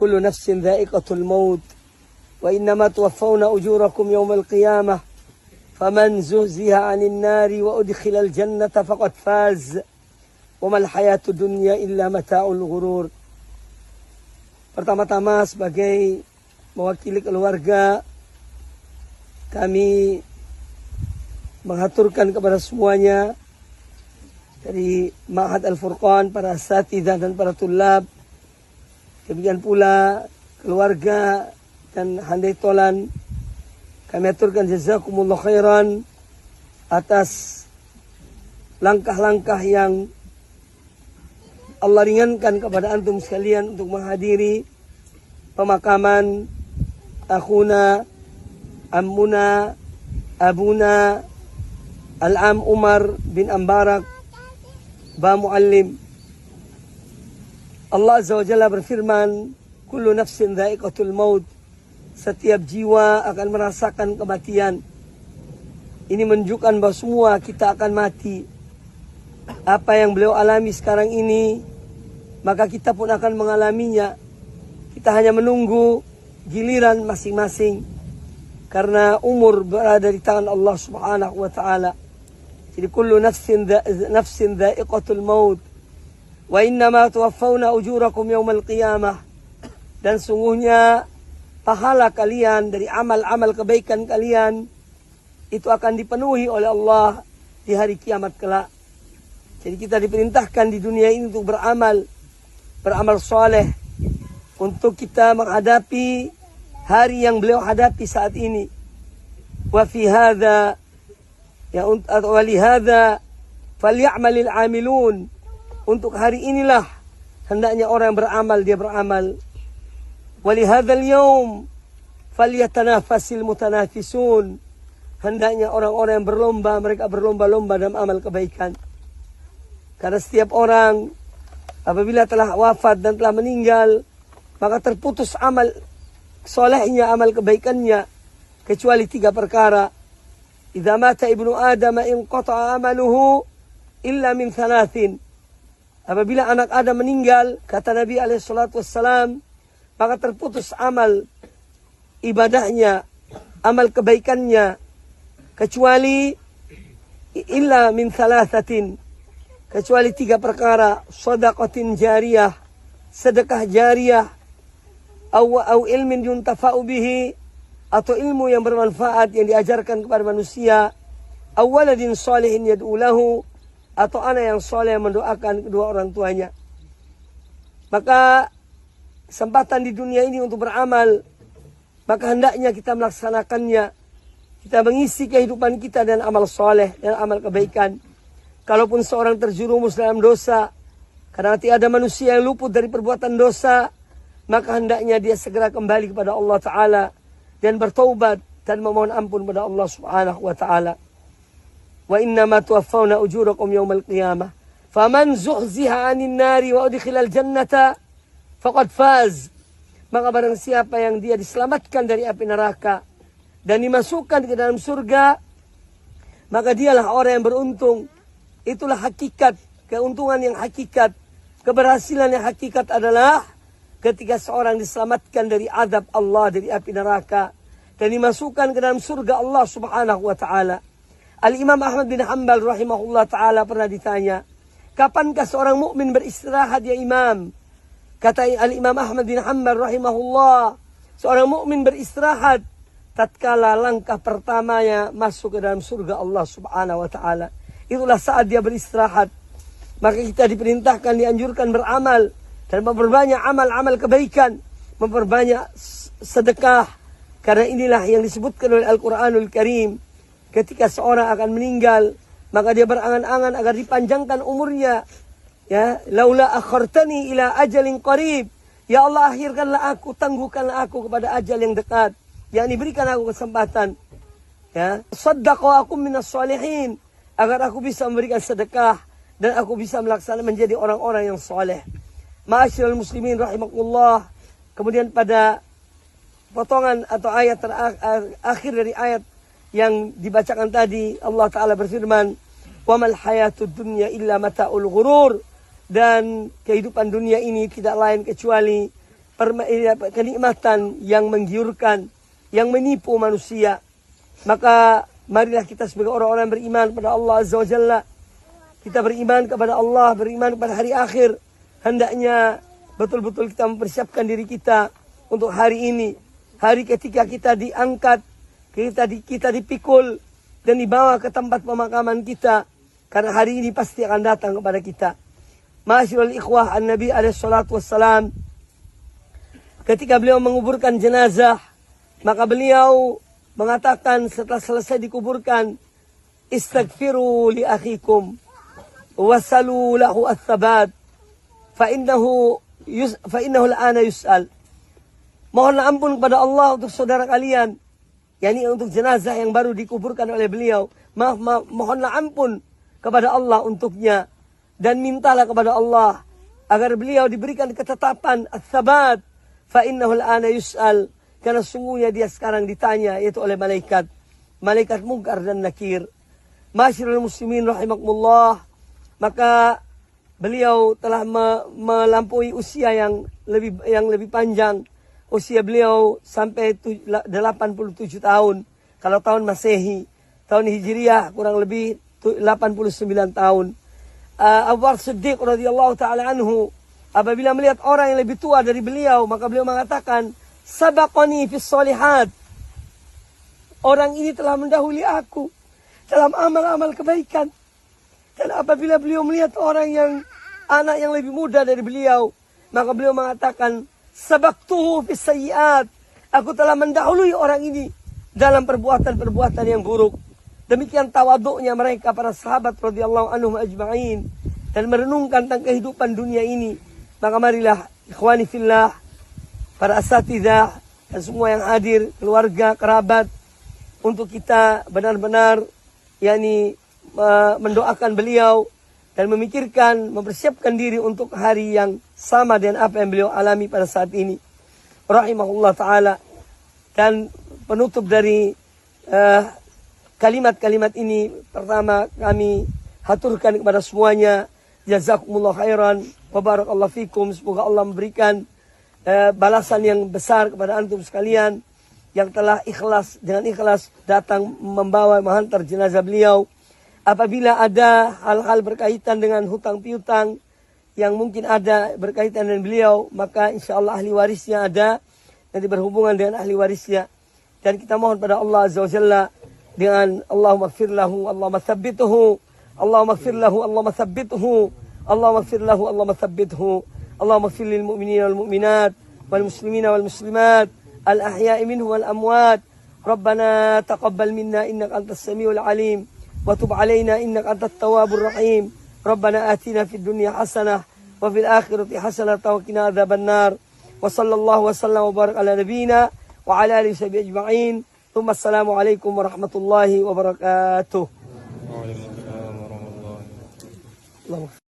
kullu nafsin dha'iqatul maut wa innama tuwaffawna ujurakum yawmal qiyamah faman zuhziha 'anil nari wa udkhilal jannata faqad faz wa mal hayatud dunya illa mata'ul ghurur. Pertama-tama sebagai mewakili keluarga, kami mengaturkan kepada semuanya dari Ma'had Al-Furqan, para asatidzah dan para tulab, demikian pula keluarga dan handai tolan, kami aturkan jazakumullah khairan atas langkah-langkah yang Allah ringankan kepada antum sekalian untuk menghadiri pemakaman akhuna, ammuna, abuna, Al-Am Umar bin Ambarak Ba Muallim. Allah Azza wa Jalla berfirman, kullu nafsin dha'iqatul maut. Setiap jiwa akan merasakan kematian. Ini menunjukkan bahwa semua kita akan mati. Apa yang beliau alami sekarang ini, maka kita pun akan mengalaminya. Kita hanya menunggu giliran masing-masing. Karena umur berada di tangan Allah Subhanahu wa ta'ala. Jadi kullu nafsin dha'iqatul maut. Wa innama tuwaffawna ujurakum yawmal qiyamah. Dan sungguhnya pahala kalian dari amal-amal kebaikan kalian itu akan dipenuhi oleh Allah di hari kiamat kelak. Jadi kita diperintahkan di dunia ini untuk beramal soleh, untuk kita menghadapi hari yang beliau hadapi saat ini. Wa fi hadza ya wa li hadza falyamalil amilun. Untuk hari inilah hendaknya orang yang beramal, dia beramal. Wa li hadzal yaum falyatanafasil mutanafisun. Hendaknya orang-orang yang berlomba, mereka berlomba-lomba dalam amal kebaikan. Karena setiap orang apabila telah wafat dan telah meninggal, maka terputus amal solehnya, amal kebaikannya, kecuali 3 perkara. Idza mata ibnu Adam inqata'a amaluhu illa min 3. Apabila anak Adam meninggal, kata Nabi alaihissalatu wassalam, maka terputus amal ibadahnya, amal kebaikannya, kecuali illa min 3. Kecuali 3 perkara. Shadaqatin jariyah, sedekah jariyah, au ilmin yuntafa'u bihi, atau ilmu yang bermanfaat yang diajarkan kepada manusia, au waladin shalihin yad'u lahu, atau anak yang saleh yang mendoakan kedua orang tuanya. Maka kesempatan di dunia ini untuk beramal, maka hendaknya kita melaksanakannya. Kita mengisi kehidupan kita dengan amal saleh dan amal kebaikan. Kalaupun seorang terjerumus dalam dosa, karena tiada manusia yang luput dari perbuatan dosa, maka hendaknya dia segera kembali kepada Allah Ta'ala dan bertaubat dan memohon ampun kepada Allah Subhanahu wa Ta'ala. Wa innama tuwaffawna ujurakum yawmal qiyamah faman zuhziha 'anil nari wa udkhilal jannata faqad faz. Maka barang siapa yang dia diselamatkan dari api neraka dan dimasukkan ke dalam surga, maka dialah orang yang beruntung. Itulah hakikat, keuntungan yang hakikat, keberhasilan yang hakikat adalah ketika seorang diselamatkan dari azab Allah, dari api neraka, dan dimasukkan ke dalam surga Allah Subhanahu wa Ta'ala. Al-Imam Ahmad bin Hanbal rahimahullah ta'ala pernah ditanya, kapankah seorang mukmin beristirahat ya Imam? Kata Al-Imam Ahmad bin Hanbal rahimahullah, seorang mukmin beristirahat tatkala langkah pertamanya masuk ke dalam surga Allah Subhanahu wa Ta'ala. Itulah saat dia beristirahat. Maka kita diperintahkan, dianjurkan beramal dan memperbanyak amal-amal kebaikan, memperbanyak sedekah. Karena inilah yang disebutkan oleh Al-Quranul Karim. Ketika seorang akan meninggal, maka dia berangan-angan agar dipanjangkan umurnya. Ya, laula akhartani ila ajalin qarib. Ya Allah, akhirkanlah aku, tangguhkanlah aku kepada ajal yang dekat. yakni berikan aku kesempatan, ya, shaddaqu akum minas sholihin, agar aku bisa memberikan sedekah dan aku bisa melaksanakan menjadi orang-orang yang soleh. Ma'asyiral muslimin rahimakumullah. Kemudian pada potongan atau ayat terakhir dari ayat yang dibacakan tadi, Allah Ta'ala berfirman, wa mal hayatud dunya illa mata'ul ghurur, dan kehidupan dunia ini tidak lain kecuali kenikmatan yang menggiurkan, yang menipu manusia. Maka marilah kita sebagai orang-orang beriman kepada Allah Azza wa Jalla, kita beriman kepada Allah, beriman kepada hari akhir. Hendaknya betul-betul kita mempersiapkan diri kita untuk hari ini. Hari ketika kita diangkat, kita dipikul dan dibawa ke tempat pemakaman kita. Karena hari ini pasti akan datang kepada kita. Ma'asyiral ikhwah, An-Nabi alaihi salatu wassalam, ketika beliau menguburkan jenazah, maka beliau mengatakan setelah selesai dikuburkan, istaghfiru li akhikum wasalu lahu ats-tsabat fa innahu al-ana yus'al. Mohonlah ampun kepada Allah untuk saudara kalian, yakni untuk jenazah yang baru dikuburkan oleh beliau. Mohonlah ampun kepada Allah untuknya, dan mintalah kepada Allah agar beliau diberikan ketetapan ats-tsabat fa innahu al-ana yus'al, karena sungguhnya dia sekarang ditanya, yaitu oleh malaikat Munkar dan Nakir. Ma'asyiral muslimin rahimakumullah, maka beliau telah melampaui usia yang lebih panjang. Usia beliau sampai 87 tahun. Kalau tahun Masehi, tahun Hijriah kurang lebih 89 tahun. Abu Bakar Siddiq radhiyallahu taala anhu, apabila melihat orang yang lebih tua dari beliau, maka beliau mengatakan, sabaqani fis shalihat. Orang ini telah mendahului aku dalam amal-amal kebaikan. Dan apabila beliau melihat anak yang lebih muda dari beliau, maka beliau mengatakan, sabaqtuhu fis sayyiat. Aku telah mendahului orang ini dalam perbuatan-perbuatan yang buruk. Demikian tawaduknya mereka para sahabat radhiyallahu anhum ajma'in, dan merenungkan tentang kehidupan dunia ini. Maka marilah ikhwani fillah, para asatidzah dan semua yang hadir, keluarga, kerabat, untuk kita benar-benar mendoakan beliau dan memikirkan, mempersiapkan diri untuk hari yang sama dengan apa yang beliau alami pada saat ini. Rahimahullah ta'ala. Dan penutup dari kalimat-kalimat ini, pertama kami haturkan kepada semuanya, jazakumullah khairan, wa barakallahu fikum. Semoga Allah memberikan balasan yang besar kepada antum sekalian yang telah dengan ikhlas datang menghantar jenazah beliau. Apabila ada hal-hal berkaitan dengan hutang piutang yang mungkin ada berkaitan dengan beliau, maka insya Allah ahli warisnya ada, nanti berhubungan dengan ahli warisnya. Dan kita mohon pada Allah Azza wa Jalla dengan Allahumma ighfir lahu, Allahumma tsabbithu, Allahumma ighfir lahu, Allahumma tsabbithu, Allahumma ighfir lahu, Allahumma tsabbithu, Allahumma ighfir lil mu'minina wal mu'minat wal muslimina wal muslimat al ahya'i minhum wal amwat. Rabbana taqabbal minna innaka antas samiul alim wa tub alaina innaka antat tawwabur rahim. Rabbana atina fid dunya hasanah wa fil akhirati hasanah wa qina adzabannar. Wa sallallahu wa sallam wa barak ala nabiyyina wa ala alihi washabihi ajma'in. Assalamualaikum warahmatullahi wabarakatuh. Waalaikumsalam warahmatullahi wabarakatuh.